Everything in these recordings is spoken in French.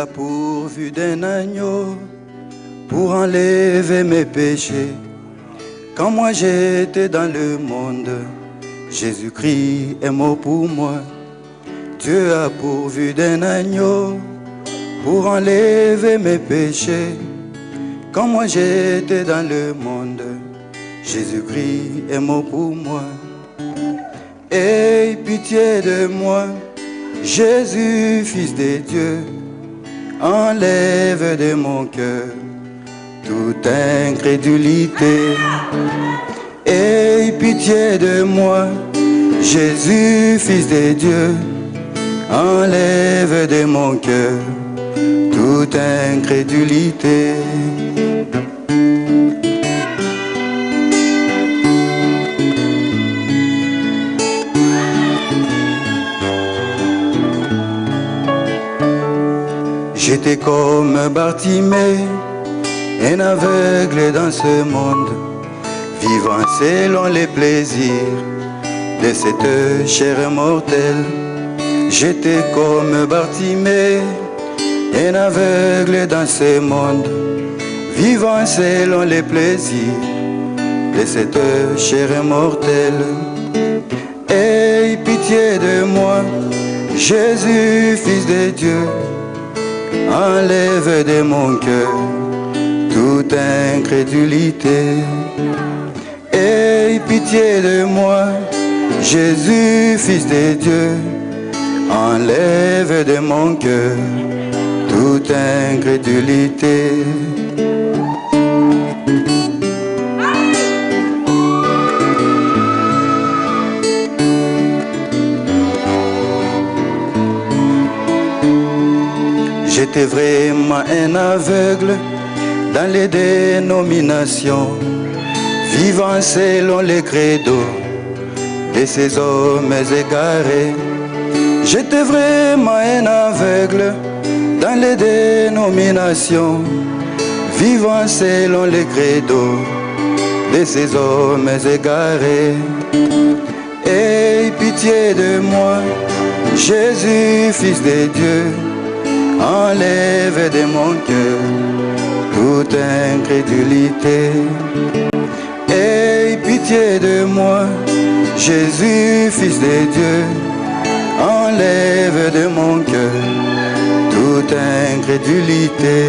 a pourvu d'un agneau pour enlever mes péchés. Quand moi j'étais dans le monde, Jésus-Christ est mort pour moi. Dieu a pourvu d'un agneau pour enlever mes péchés. Quand moi j'étais dans le monde, Jésus-Christ est mort pour moi. Aie pitié de moi, Jésus, Fils de Dieu, enlève de mon cœur toute incrédulité. Aie pitié de moi, Jésus, Fils de Dieu, enlève de mon cœur toute incrédulité. J'étais comme Bartimée, un aveugle dans ce monde, vivant selon les plaisirs de cette chair mortelle. J'étais comme Bartimée, un aveugle dans ce monde, vivant selon les plaisirs de cette chair mortelle. Aie pitié de moi, Jésus, Fils de Dieu, enlève de mon cœur toute incrédulité. Aie pitié de moi, Jésus, Fils de Dieu, enlève de mon cœur toute incrédulité. J'étais vraiment un aveugle dans les dénominations, vivant selon les credos de ces hommes égarés. J'étais vraiment un aveugle dans les dénominations, vivant selon les credos de ces hommes égarés. Aie pitié de moi, Jésus, Fils de Dieu, enlève de mon cœur toute incrédulité. Aie pitié de moi, Jésus, Fils de Dieu, enlève de mon cœur toute incrédulité.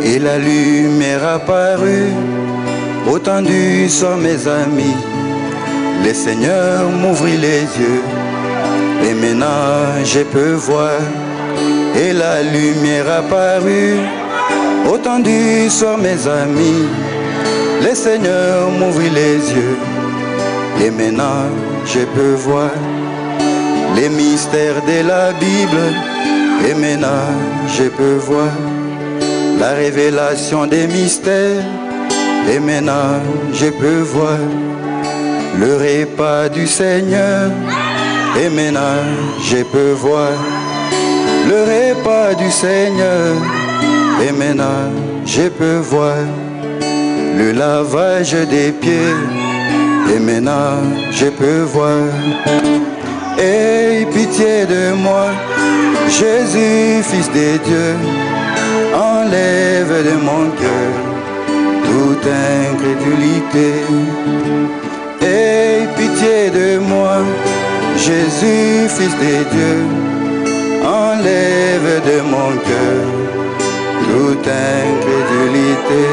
Et la lumière apparut, autendu sont mes amis. Le Seigneur m'ouvrit les yeux, et maintenant je peux voir. Et la lumière apparut, autendu sont mes amis. Le Seigneur m'ouvrit les yeux, et maintenant je peux voir les mystères de la Bible. Et maintenant je peux voir la révélation des mystères. Et maintenant je peux voir le repas du Seigneur. Et maintenant je peux voir le repas du Seigneur. Et maintenant je peux voir le lavage des pieds. Et maintenant je peux voir. Aie pitié de moi, Jésus, Fils de Dieu, enlève de mon cœur toute incrédulité. Aie pitié de moi, Jésus, Fils de Dieu, enlève de mon cœur toute incrédulité.